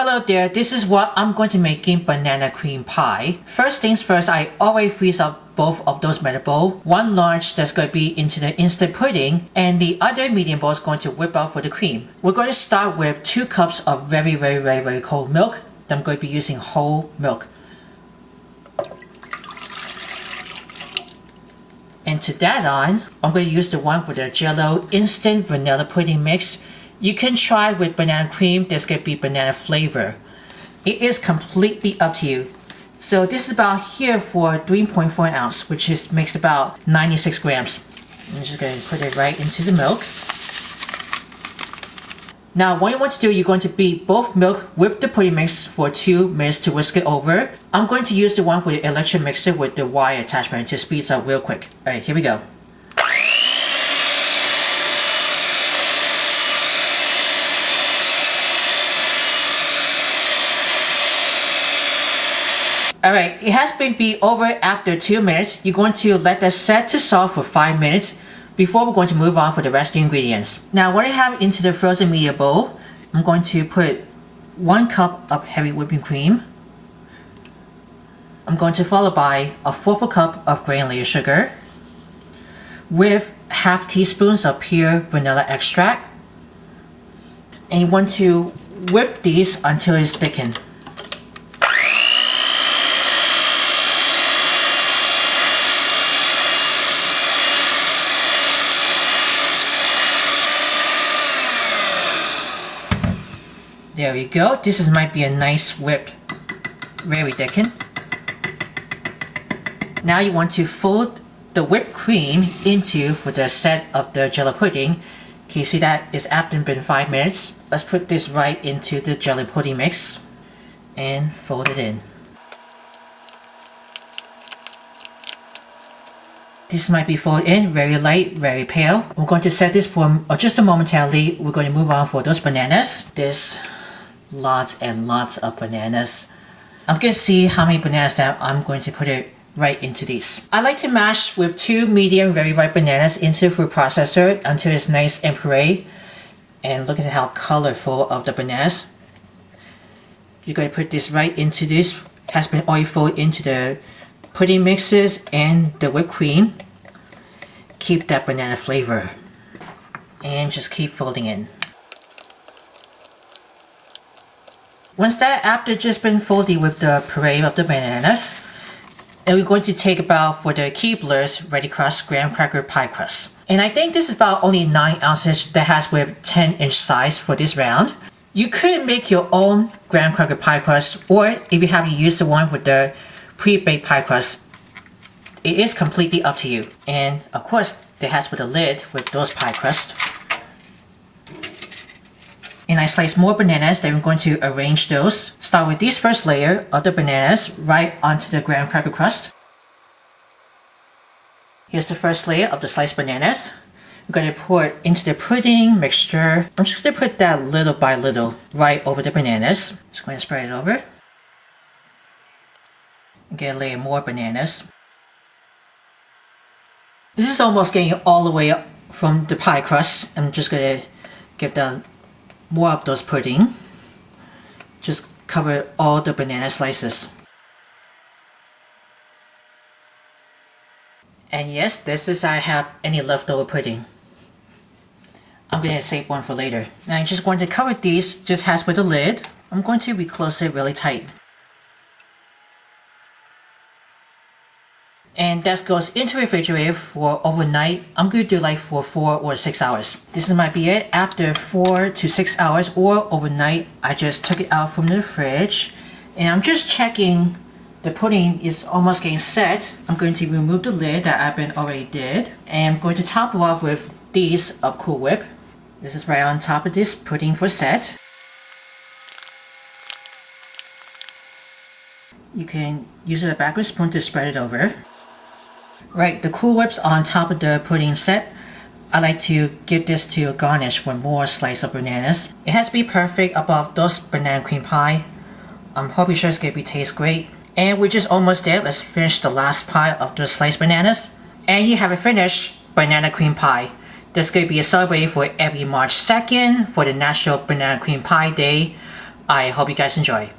Hello there, this is what I'm going to making banana cream pie. First things first, I always freeze up both of those metal bowls. One large that's going to be into the instant pudding and the other medium bowl is going to whip out for the cream. We're going to start with 2 cups of very cold milk. I'm going to be using whole milk. And to that on, I'm going to use the one for the Jell-O instant vanilla pudding mix. You can try with banana cream, there's going to be banana flavor. It is completely up to you. So this is about here for 3.4 ounce, which makes about 96 grams. I'm just going to put it right into the milk. Now what you want to do, you're going to beat both milk with the pudding mix for 2 minutes to whisk it over. I'm going to use the one for the electric mixer with the wire attachment to speed up real quick. Alright, here we go. Alright, it has been beat over after 2 minutes. You're going to let that set to soft for 5 minutes before we're going to move on for the rest of the ingredients. Now what I have into the frozen media bowl, I'm going to put 1 cup of heavy whipping cream. I'm going to follow by a 1/4 cup of granulated sugar with half teaspoons of pure vanilla extract. And you want to whip these until it's thickened. There we go. This might be a nice whipped, very thickened. Now you want to fold the whipped cream into for the set of the Jell-O pudding. Can you see that it's after been 5 minutes? Let's put this right into the Jell-O pudding mix and fold it in. This might be folded in, very light, very pale. We're going to set this for just a momentarily. We're going to move on for those bananas. There's lots and lots of bananas. I'm going to see how many bananas that I'm going to put it right into these. I like to mash with 2 medium very ripe bananas into the food processor until it's nice and puree. And look at how colorful of the bananas. You're going to put this right into this. It has been already folded into the pudding mixes and the whipped cream. Keep that banana flavor. And just keep folding in. Once that after just been folded with the puree of the bananas, and we're going to take about for the Keebler's Ready Crust graham cracker pie crust. And I think this is about only 9 ounces that has with 10-inch size for this round. You could make your own graham cracker pie crust, or if you have to use the one with the pre-baked pie crust, it is completely up to you. And of course, it has with a lid with those pie crust. And I slice more bananas, then we're going to arrange those. Start with this first layer of the bananas right onto the graham cracker crust. Here's the first layer of the sliced bananas. We're going to pour it into the pudding mixture. I'm just going to put that little by little right over the bananas. Just going to spread it over. And get a layer more bananas. This is almost getting all the way up from the pie crust. I'm just going to give the more of those pudding. Just cover all the banana slices. And yes, this is I have any leftover pudding. I'm going to save one for later. Now I'm just going to cover these just as with the lid. I'm going to reclose it really tight. And that goes into the refrigerator for overnight. I'm going to do like for 4 or 6 hours. This might be it. After 4 to 6 hours or overnight, I just took it out from the fridge. And I'm just checking the pudding is almost getting set. I'm going to remove the lid that I've been already did. And I'm going to top it off with these of Cool Whip. This is right on top of this pudding for set. You can use a backward spoon to spread it over. Right, the Cool Whip's on top of the pudding set. I like to give this to a garnish with more slice of bananas. It has to be perfect above those banana cream pie. I'm hoping sure it's going to taste great. And we're just almost there. Let's finish the last pie of the sliced bananas. And you have a finished banana cream pie. There's going to be a celebrated for every March 2nd for the National Banana Cream Pie Day. I hope you guys enjoy.